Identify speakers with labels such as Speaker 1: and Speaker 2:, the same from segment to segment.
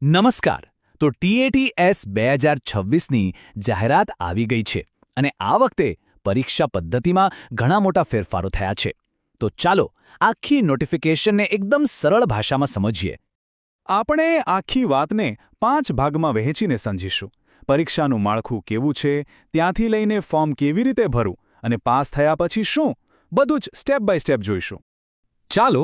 Speaker 1: નમસ્કાર. તો TATS 2026ની જાહેરાત આવી ગઈ છે અને આ વખતે પરીક્ષા પદ્ધતિમાં ઘણા મોટા ફેરફારો થયા છે. તો ચાલો આખી નોટિફિકેશનને એકદમ સરળ ભાષામાં સમજીએ.
Speaker 2: આપણે આખી વાતને 5 ભાગમાં વહેંચીને સમજીશું. પરીક્ષાનું માળખું કેવું છે, ત્યાંથી લઈને ફોર્મ કેવી રીતે ભરવું અને પાસ થયા પછી શું, બધું જ સ્ટેપ બાય સ્ટેપ જોઈશું.
Speaker 3: ચાલો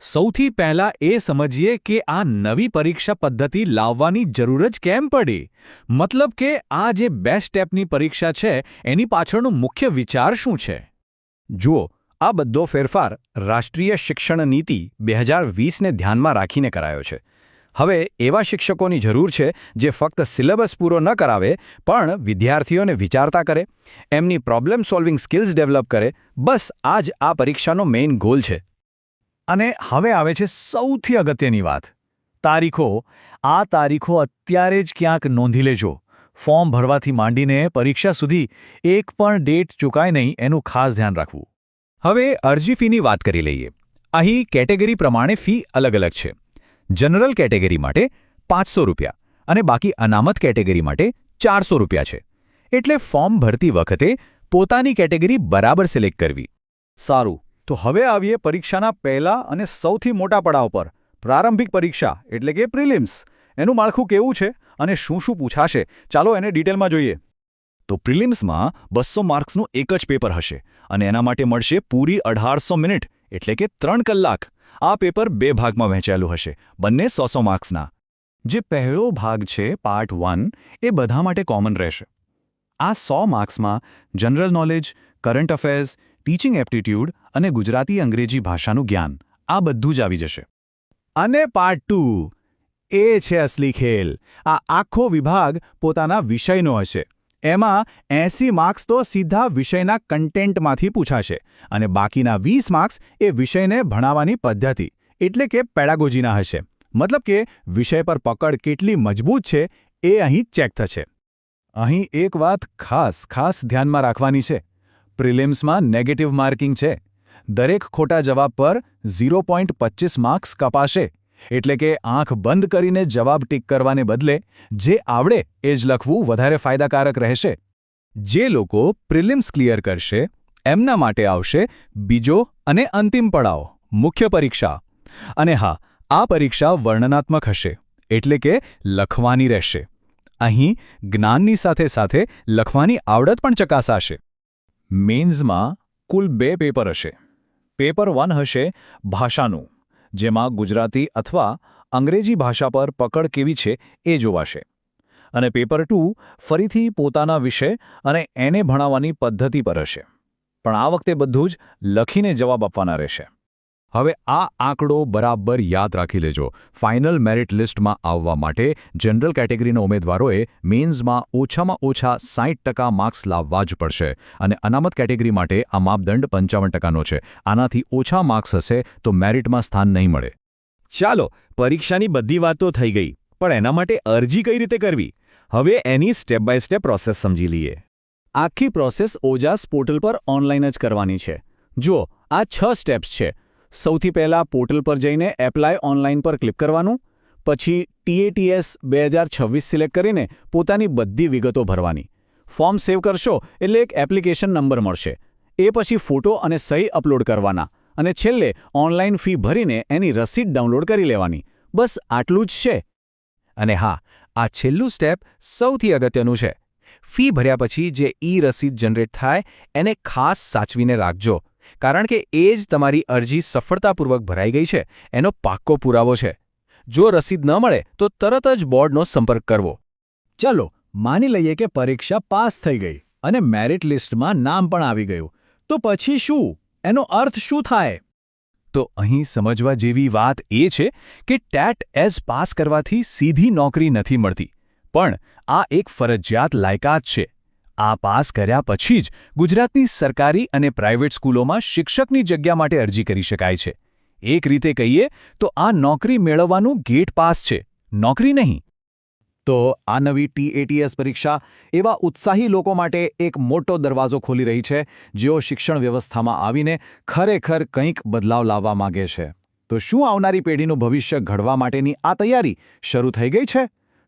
Speaker 3: સૌથી પહેલાં એ સમજીએ કે આ નવી પરીક્ષા પદ્ધતિ લાવવાની જરૂર જ કેમ પડી. મતલબ કે આ જે 2 સ્ટેપની પરીક્ષા છે એની પાછળનો મુખ્ય વિચાર શું છે?
Speaker 4: જુઓ, આ બધો ફેરફાર રાષ્ટ્રીય શિક્ષણ નીતિ 2020ને ધ્યાનમાં રાખીને કરાયો છે. હવે એવા શિક્ષકોની જરૂર છે જે ફક્ત સિલેબસ પૂરો ન કરાવે પણ વિદ્યાર્થીઓને વિચારતા કરે, એમની પ્રોબ્લેમ સોલ્વિંગ સ્કિલ્સ ડેવલપ કરે. બસ આ જ આ પરીક્ષાનો મેઇન ગોલ છે.
Speaker 3: અને હવે આવે છે સૌથી અગત્યની વાત, તારીખો. આ તારીખો અત્યારે જ ક્યાંક નોંધી લેજો. ફોર્મ ભરવાથી માંડીને પરીક્ષા સુધી એક પણ ડેટ ચૂકાય નહીં એનું ખાસ ધ્યાન રાખવું.
Speaker 4: હવે અરજી ફીની વાત કરી લઈએ. અહીં કેટેગરી પ્રમાણે ફી અલગ અલગ છે. જનરલ કેટેગરી માટે ₹500 અને બાકી અનામત કેટેગરી માટે ₹400 છે. એટલે ફોર્મ ભરતી વખતે પોતાની કેટેગરી બરાબર સિલેક્ટ કરવી.
Speaker 2: સારું, તો હવે આવીએ પરીક્ષાના પહેલા અને સૌથી મોટા પડાવ પર, પ્રારંભિક પરીક્ષા એટલે કે પ્રિલિમ્સ. એનું માળખું કેવું છે અને શું શું પૂછાશે, ચાલો એને ડિટેલમાં જોઈએ.
Speaker 4: તો પ્રિલિમ્સમાં 200 માર્ક્સનું એક જ પેપર હશે અને એના માટે મળશે પૂરી 1800 મિનિટ એટલે કે 3 કલાક. આ પેપર 2 ભાગમાં વહેંચાયેલું હશે, બંને 100 માર્ક્સના. જે પહેલો ભાગ છે પાર્ટ 1 એ બધા માટે કોમન રહેશે. આ 100 માર્ક્સમાં general knowledge, current affairs, teaching aptitude અને ગુજરાતી અંગ્રેજી ભાષાનું જ્ઞાન, આ બધું જ આવી જશે.
Speaker 1: અને પાર્ટ 2 એ છે અસલી ખેલ. આ આખો વિભાગ પોતાના વિષયનો હશે. એમાં 80 માર્ક્સ તો સીધા વિષયના કન્ટેન્ટમાંથી પૂછાશે અને બાકીના 20 માર્ક્સ એ વિષયને ભણાવવાની પદ્ધતિ એટલે કે પેડાગોજીના હશે. મતલબ કે વિષય પર પકડ કેટલી મજબૂત છે એ અહીં ચેક થશે. અહીં એક વાત ખાસ ધ્યાનમાં રાખવાની છે. પ્રિલિમ્સમાં નેગેટિવ માર્કિંગ છે. દરેક ખોટા જવાબ પર 0.25 માર્ક્સ કપાશે. એટલે કે આંખ બંધ કરીને જવાબ ટીક કરવાને બદલે જે આવડે એ જ લખવું વધારે ફાયદાકારક રહેશે. જે લોકો પ્રિલિમ્સ ક્લિયર કરશે એમના માટે આવશે બીજો અને અંતિમ પડાવ, મુખ્ય પરીક્ષા. અને હા, આ પરીક્ષા વર્ણનાત્મક હશે એટલે કે લખવાની રહેશે. અહીં જ્ઞાનની સાથે લખવાની આવડત પણ ચકાસાશે. મેન્સમાં કુલ 2 પેપર હશે. પેપર 1 હશે ભાષાનું, જેમાં ગુજરાતી અથવા અંગ્રેજી ભાષા પર પકડ કેવી છે એ જોવાશે. અને પેપર 2 ફરીથી પોતાના વિષય અને એને ભણાવવાની પદ્ધતિ પર હશે. પણ આ વખતે બધું જ લખીને જવાબ આપવાના રહેશે. હવે આ આંકડો બરાબર યાદ રાખી લેજો. ફાઇનલ મેરિટ લિસ્ટમાં આવવા માટે જનરલ કેટેગરીના ઉમેદવારોએ મેન્સમાં ઓછામાં ઓછા 60% માર્ક્સ લાવવા જ પડશે અને અનામત કેટેગરી માટે આ માપદંડ 55%નો છે. આનાથી ઓછા માર્ક્સ હશે તો મેરિટમાં સ્થાન નહીં મળે.
Speaker 3: ચાલો, પરીક્ષાની બધી વાતો થઈ ગઈ, પણ એના માટે અરજી કઈ રીતે કરવી? હવે એની સ્ટેપ બાય સ્ટેપ પ્રોસેસ સમજી લઈએ.
Speaker 1: આખી પ્રોસેસ ઓજાસ પોર્ટલ પર ઓનલાઈન જ કરવાની છે. જુઓ, આ 6 સ્ટેપ્સ છે. સૌથી પહેલાં પોર્ટલ પર જઈને એપ્લાય ઓનલાઈન પર ક્લિક કરવાનું. પછી TATS 2026 સિલેક્ટ કરીને પોતાની બધી વિગતો ભરવાની. ફોર્મ સેવ કરશો એટલે એક એપ્લિકેશન નંબર મળશે. એ પછી ફોટો અને સહી અપલોડ કરવાના અને છેલ્લે ઓનલાઈન ફી ભરીને એની રસીદ ડાઉનલોડ કરી લેવાની. બસ આટલું જ છે.
Speaker 4: અને હા, આ છેલ્લું સ્ટેપ સૌથી અગત્યનું છે. ફી ભર્યા પછી જે રસીદ જનરેટ થાય એને ખાસ સાચવીને રાખજો, કારણ કે એ જ તમારી અરજી સફળતાપૂર્વક ભરાઈ ગઈ છે એનો પાક્કો પુરાવો છે. જો રસીદ ન મળે તો તરત જ બોર્ડનો સંપર્ક કરવો.
Speaker 1: ચલો, માની લઈએ કે પરીક્ષા પાસ થઈ ગઈ અને મેરિટ લિસ્ટમાં નામ પણ આવી ગયું. તો પછી શું? એનો અર્થ શું થાય?
Speaker 4: તો અહીં સમજવા જેવી વાત એ છે કે TAT પાસ કરવાથી સીધી નોકરી નથી મળતી, પણ આ એક ફરજિયાત લાયકાત છે. આ પાસ કર્યા પછી જ ગુજરાતની સરકારી અને પ્રાઇવેટ સ્કૂલોમાં શિક્ષકની જગ્યા માટે અરજી કરી શકાય છે. એક રીતે કહીએ તો આ નોકરી મેળવવાનું ગેટ પાસ છે, નોકરી નહીં. તો આ નવી TATS પરીક્ષા એવા ઉત્સાહી લોકો માટે એક મોટો દરવાજો ખોલી રહી છે જેઓ શિક્ષણ વ્યવસ્થામાં આવીને ખરેખર કંઈક બદલાવ લાવવા માગે છે.
Speaker 1: તો શું આવનારી પેઢીનું ભવિષ્ય ઘડવા માટેની આ તૈયારી શરૂ થઈ ગઈ છે?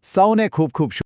Speaker 1: સૌને ખૂબ ખૂબ